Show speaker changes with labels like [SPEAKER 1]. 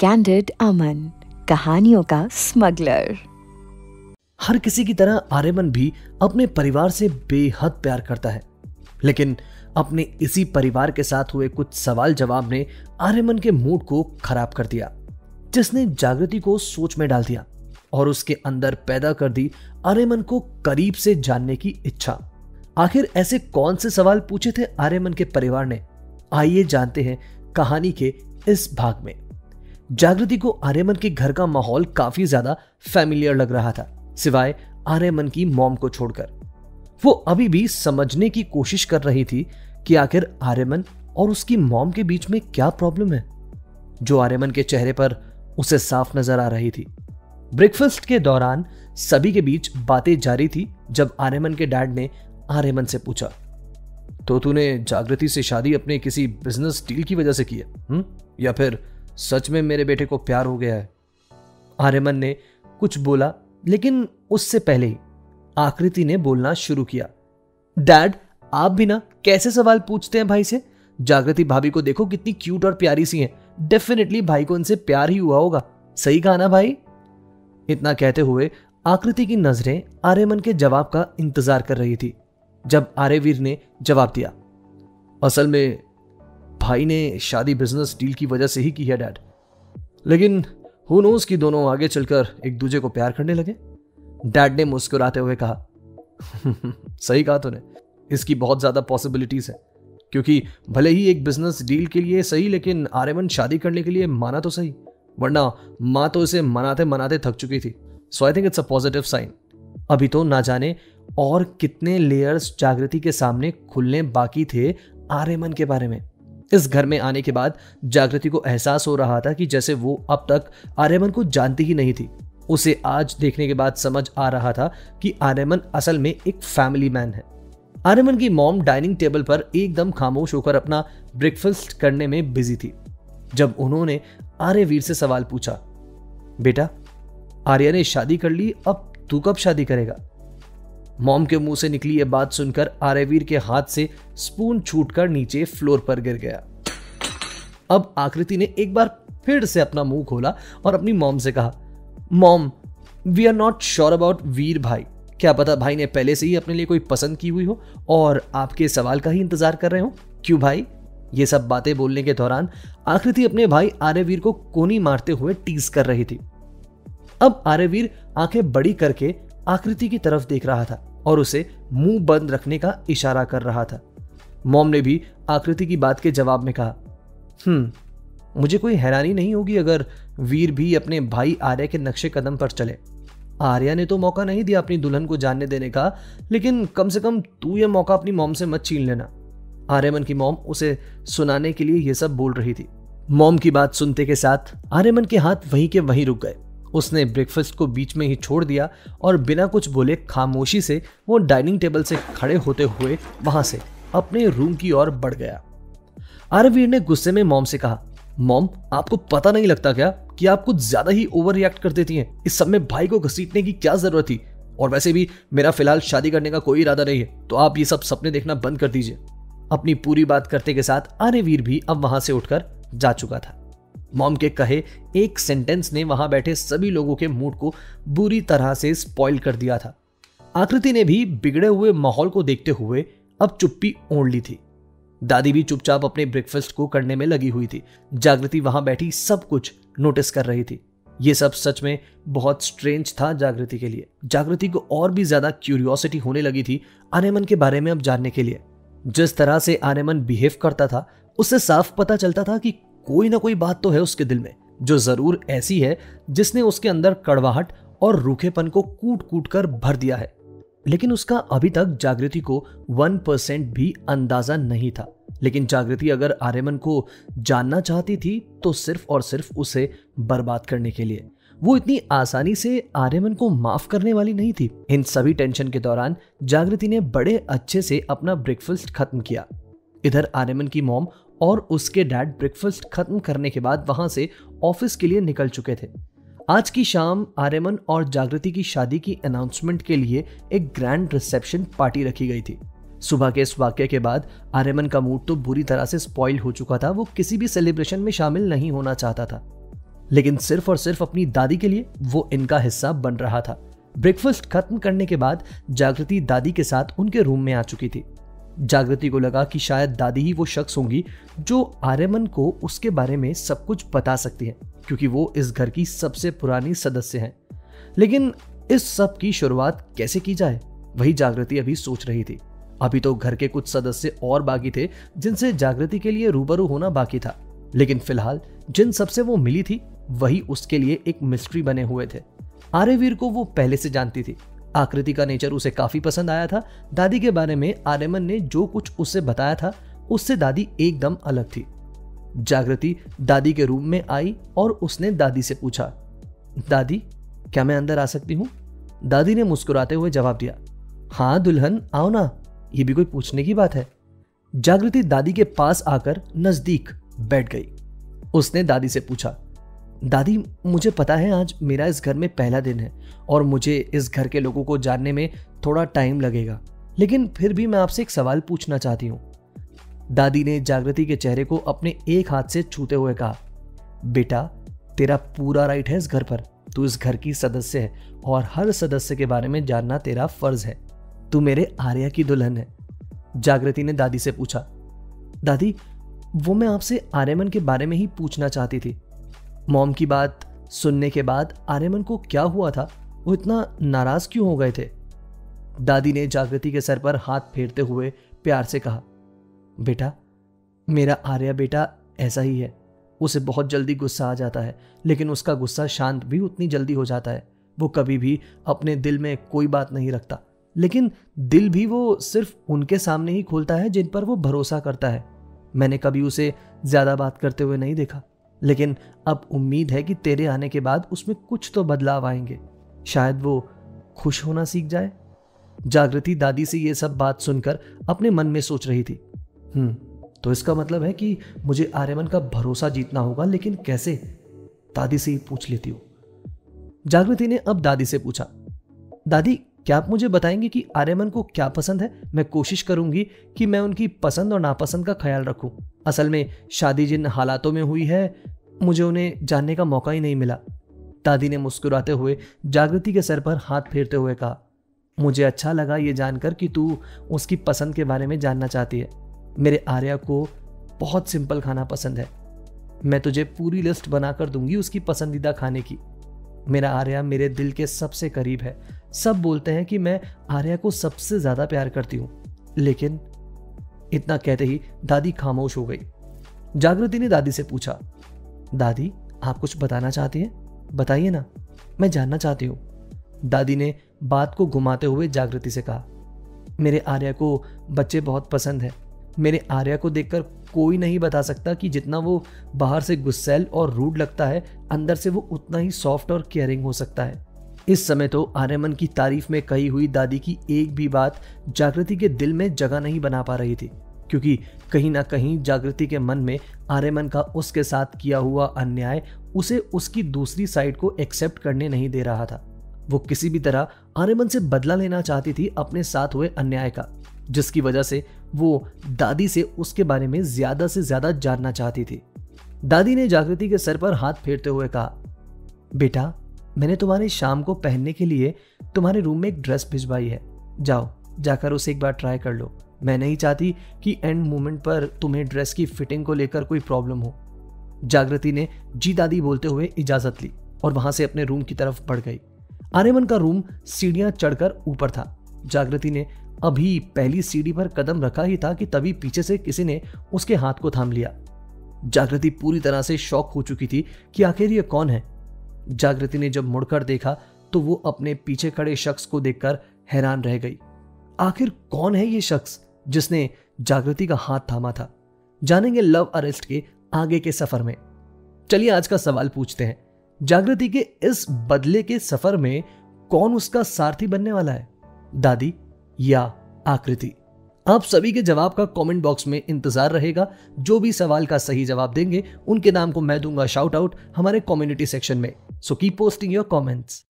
[SPEAKER 1] Candid अमन, कहानियों का smuggler.
[SPEAKER 2] हर किसी की तरह आर्यमन भी अपने परिवार से बेहद प्यार करता है, लेकिन अपने इसी परिवार के साथ हुए कुछ सवाल जवाब ने आर्यमन के मूड को खराब कर दिया, जिसने जागृति को सोच में डाल दिया और उसके अंदर पैदा कर दी आर्यमन को करीब से जानने की इच्छा। आखिर ऐसे कौन से सवाल पूछे थे आर्यमन के परिवार ने? आइए जानते हैं कहानी के इस भाग में। जागृति को आर्यमन के घर का माहौल काफी ज्यादा फैमिलियर लग रहा था, सिवाय आर्यमन की मॉम को छोड़कर। वो अभी भी समझने की कोशिश कर रही थी कि आखिर आर्यमन और उसकी मॉम के बीच में क्या प्रॉब्लम है, जो आर्यमन के चेहरे पर उसे साफ नजर आ रही थी। ब्रेकफास्ट के दौरान सभी के बीच बातें जारी थी जब आर्यमन के डैड ने आर्यमन से पूछा, तो तूने जागृति से शादी अपने किसी बिजनेस डील की वजह से की है, या फिर सच में मेरे बेटे को प्यार हो गया है? आर्यमन ने कुछ बोला, लेकिन उससे पहले ही आकृति ने बोलना शुरू किया। डैड, आप भी ना कैसे सवाल पूछते हैं भाई से? जागृति भाभी को देखो, कितनी क्यूट और प्यारी सी हैं। डेफिनेटली भाई को उनसे प्यार ही हुआ होगा, सही कहा ना भाई? इतना कहते हुए आकृति की नजरें आर्यमन के जवाब का इंतजार कर रही थी। जब आर्यवीर ने जवाब दिया, असल में भाई ने शादी बिजनेस डील की वजह से ही की है डैड, लेकिन हु नोस कि दोनों आगे चलकर एक दूसरे को प्यार करने लगे। डैड ने मुस्कुराते हुए कहा, सही कहा तूने, इसकी बहुत ज्यादा पॉसिबिलिटीज है, क्योंकि भले ही एक बिजनेस डील के लिए सही, लेकिन आर्यमन शादी करने के लिए माना तो सही, वरना माँ तो इसे मनाते मनाते थक चुकी थी। So I think it's a positive sign. अभी तो ना जाने और कितने लेयर्स जागृति के सामने खुलने बाकी थे आर्यमन के बारे में। इस घर में आने के बाद जागृति को एहसास हो रहा था कि जैसे वो अब तक आर्यमन को जानती ही नहीं थी। उसे आज देखने के बाद समझ आ रहा था कि आर्यमन असल में एक फैमिली मैन है। आर्यमन की मॉम डाइनिंग टेबल पर एकदम खामोश होकर अपना ब्रेकफास्ट करने में बिजी थी जब उन्होंने आर्यवीर से सवाल पूछा, बेटा, आर्या ने शादी कर ली, अब तू कब शादी करेगा? मॉम के मुंह से निकली यह बात सुनकर आर्यवीर के हाथ से स्पून छूटकर नीचे फ्लोर पर गिर गया। अब आकृति ने एक बार फिर से अपना मुंह खोला और अपनी मॉम से कहा, mom, we are not sure about Veer भाई। क्या पता भाई ने पहले से ही अपने लिए कोई पसंद की हुई हो और आपके सवाल का ही इंतजार कर रहे हो। क्यों भाई? ये सब बातें बोलने के दौरान आकृति अपने भाई आर्यवीर को कोनी मारते हुए टीज कर रही थी। अब आर्यवीर आंखें बड़ी करके आकृति की तरफ देख रहा था और उसे मुंह बंद रखने का इशारा कर रहा था। मॉम ने भी आकृति की बात के जवाब में कहा, मुझे कोई हैरानी नहीं होगी अगर वीर भी अपने भाई आर्या के नक्शे कदम पर चले। आर्या ने तो मौका नहीं दिया अपनी दुल्हन को जानने देने का, लेकिन कम से कम तू ये मौका अपनी मॉम से मत छीन लेना। आर्यमन की मॉम उसे सुनाने के लिए ये सब बोल रही थी। मॉम की बात सुनते के साथ आर्यमन के हाथ वहीं के वहीं रुक गए। उसने ब्रेकफास्ट को बीच में ही छोड़ दिया और बिना कुछ बोले खामोशी से वो डाइनिंग टेबल से खड़े होते हुए वहां से अपने रूम की ओर बढ़ गया। आर्यवीर ने गुस्से में मॉम से कहा, मॉम, आपको पता नहीं लगता क्या कि आप कुछ ज्यादा ही ओवर रिएक्ट कर देती हैं? इस सब में भाई को घसीटने की क्या जरूरत थी? और वैसे भी मेरा फिलहाल शादी करने का कोई इरादा नहीं है, तो आप ये सब सपने देखना बंद कर दीजिए। अपनी पूरी बात करते के साथ आर्यवीर भी अब वहां से उठकर जा चुका था। मॉम के कहे एक सेंटेंस ने वहां बैठे सभी लोगों के मूड को बुरी तरह से स्पॉइल कर दिया था। आकृति ने भी बिगड़े हुए माहौल को देखते हुए अब चुप्पी ओढ़ ली थी। दादी भी चुपचाप अपने ब्रेकफास्ट को करने में लगी हुई थी। जागृति वहां बैठी सब कुछ नोटिस कर रही थी। यह सब सच में बहुत स्ट्रेंज था जागृति के लिए। जागृति को और भी ज्यादा क्यूरियोसिटी होने लगी थी आर्यमन के बारे में अब जानने के लिए। जिस तरह से आर्यमन बिहेव करता था, उससे साफ पता चलता था कि कोई ना कोई बात तो है उसके दिल में, जो जरूर ऐसी है जिसने उसके अंदर कड़वाहट और रूखेपन को कूट कूट कर भर दिया है। लेकिन उसका अभी तक जागृति को 1% भी अंदाजा नहीं था। लेकिन जागृति अगर आर्यमन को जानना चाहती थी तो सिर्फ और सिर्फ उसे बर्बाद करने के लिए। वो इतनी आसानी से आर्यमन को माफ करने वाली नहीं थी। इन सभी टेंशन के दौरान जागृति ने बड़े अच्छे से अपना ब्रेकफास्ट खत्म किया। इधर आर्यमन की मॉम और उसके डैड ब्रेकफास्ट खत्म करने के बाद वहां से ऑफिस के लिए निकल चुके थे। आज की शाम आर्यमन और जागृति की शादी की अनाउंसमेंट के लिए एक ग्रैंड रिसेप्शन पार्टी रखी गई थी। सुबह के इस वाक्य के बाद आर्यमन का मूड तो बुरी तरह से स्पॉइल हो चुका था। वो किसी भी सेलिब्रेशन में शामिल नहीं होना चाहता था। लेकिन सिर्फ और सिर्फ अपनी दादी के लिए वो इनका हिस्सा बन रहा था। ब्रेकफास्ट खत्म करने के बाद जागृति दादी के साथ उनके रूम में आ चुकी थी। जागृति को लगा कि शायद दादी ही वो शख्स होंगी जो आर्यमन को उसके बारे में सब कुछ बता सकती है, क्योंकि वो इस घर की सबसे पुरानी सदस्य हैं। लेकिन इस सब की शुरुआत कैसे की जाए, वही जागृति अभी सोच रही थी। अभी तो घर के कुछ सदस्य और बाकी थे जिनसे जागृति के लिए रूबरू होना बाकी था, लेकिन फिलहाल जिन सबसे वो मिली थी वही उसके लिए एक मिस्ट्री बने हुए थे। आर्यवीर को वो पहले से जानती थी। आकृति का नेचर उसे काफी पसंद आया था। दादी के बारे में आर्यमन ने जो कुछ उससे बताया था उससे दादी एकदम अलग थी। जागृति दादी के रूम में आई और उसने दादी से पूछा, दादी क्या मैं अंदर आ सकती हूँ? दादी ने मुस्कुराते हुए जवाब दिया, हाँ दुल्हन आओ ना, ये भी कोई पूछने की बात है। जागृति दादी के पास आकर नजदीक बैठ गई। उसने दादी से पूछा, दादी मुझे पता है आज मेरा इस घर में पहला दिन है और मुझे इस घर के लोगों को जानने में थोड़ा टाइम लगेगा, लेकिन फिर भी मैं आपसे एक सवाल पूछना चाहती हूँ। दादी ने जागृति के चेहरे को अपने एक हाथ से छूते हुए कहा, बेटा तेरा पूरा राइट है इस घर पर। तू इस घर की सदस्य है और हर सदस्य के बारे में जानना तेरा फर्ज है। तू मेरे आर्या की दुल्हन है। जागृति ने दादी से पूछा, दादी वो मैं आपसे आर्यमन के बारे में ही पूछना चाहती थी। मॉम की बात सुनने के बाद आर्यमन को क्या हुआ था, वो इतना नाराज क्यों हो गए थे? दादी ने जागृति के सर पर हाथ फेरते हुए प्यार से कहा, बेटा मेरा आर्या बेटा ऐसा ही है। उसे बहुत जल्दी गुस्सा आ जाता है, लेकिन उसका गुस्सा शांत भी उतनी जल्दी हो जाता है। वो कभी भी अपने दिल में कोई बात नहीं रखता, लेकिन दिल भी वो सिर्फ उनके सामने ही खोलता है जिन पर वो भरोसा करता है। मैंने कभी उसे ज्यादा बात करते हुए नहीं देखा, लेकिन अब उम्मीद है कि तेरे आने के बाद उसमें कुछ तो बदलाव आएंगे। शायद वो खुश होना सीख जाए। जागृति दादी से ये सब बात सुनकर अपने मन में सोच रही थी, तो इसका मतलब है कि मुझे आर्यमन का भरोसा जीतना होगा, लेकिन कैसे? दादी से ही पूछ लेती हूँ। जागृति ने अब दादी से पूछा, दादी क्या आप मुझे बताएंगे कि आर्यमन को क्या पसंद है? मैं कोशिश करूंगी कि मैं उनकी पसंद और नापसंद का ख्याल रखूं। असल में शादी जिन हालातों में हुई है मुझे उन्हें जानने का मौका ही नहीं मिला। दादी ने मुस्कुराते हुए जागृति के सर पर हाथ फेरते हुए कहा, मुझे अच्छा लगा ये जानकर कि तू उसकी पसंद के बारे में जानना चाहती है। मेरे आर्या को बहुत सिंपल खाना पसंद है। मैं तुझे पूरी लिस्ट बनाकर दूंगी उसकी पसंदीदा खाने की। मेरा आर्या मेरे दिल के सबसे करीब है। सब बोलते हैं कि मैं आर्या को सबसे ज्यादा प्यार करती हूँ, लेकिन इतना कहते ही दादी खामोश हो गई। जागृति ने दादी से पूछा, दादी आप कुछ बताना चाहती हैं? बताइए ना, मैं जानना चाहती हूँ। दादी ने बात को घुमाते हुए जागृति से कहा, मेरे आर्या को बच्चे बहुत पसंद है। मेरे आर्या को देखकर कोई नहीं बता सकता कि जितना वो बाहर से गुस्सैल और रूड लगता है, अंदर से वो उतना ही सॉफ्ट और केयरिंग हो सकता है। इस समय तो आर्यमन की तारीफ में कही हुई दादी की एक भी बात जागृति के दिल में जगह नहीं बना पा रही थी, क्योंकि कहीं ना कहीं जागृति के मन में आर्यमन का उसके साथ किया हुआ अन्याय उसे उसकी दूसरी साइड को एक्सेप्ट करने नहीं दे रहा था। वो किसी भी तरह आर्यमन से बदला लेना चाहती थी अपने साथ हुए अन्याय का, जिसकी वजह से वो दादी से उसके बारे में ज्यादा से ज्यादा जानना चाहती थी। दादी ने जागृति के सर पर हाथ फेरते हुए कहा, बेटा मैंने तुम्हारे शाम को पहनने के लिए तुम्हारे रूम में एक ड्रेस भिजवाई है। जाओ जाकर उसे एक बार ट्राई कर लो। मैं नहीं चाहती कि एंड मोमेंट पर तुम्हें ड्रेस की फिटिंग को लेकर कोई प्रॉब्लम हो। जागृति ने जी दादी बोलते हुए इजाजत ली और वहां से अपने रूम की तरफ बढ़ गई। आर्यमन का रूम सीढ़ियां चढ़कर ऊपर था। जागृति ने अभी पहली सीढ़ी पर कदम रखा ही था कि तभी पीछे से किसी ने उसके हाथ को थाम लिया। जागृति पूरी तरह से शॉक हो चुकी थी कि आखिर ये कौन है। जागृति ने जब मुड़कर देखा तो वो अपने पीछे खड़े शख्स को देखकर हैरान रह गई। आखिर कौन है ये शख्स जिसने जागृति का हाथ थामा था? जानेंगे लव अरेस्ट के आगे के सफर में। चलिए आज का सवाल पूछते हैं, जागृति के इस बदले के सफर में कौन उसका सारथी बनने वाला है, दादी या आकृति? आप सभी के जवाब का कमेंट बॉक्स में इंतजार रहेगा। जो भी सवाल का सही जवाब देंगे उनके नाम को मैं दूंगा शाउट आउट हमारे कम्युनिटी सेक्शन में। So keep posting your comments.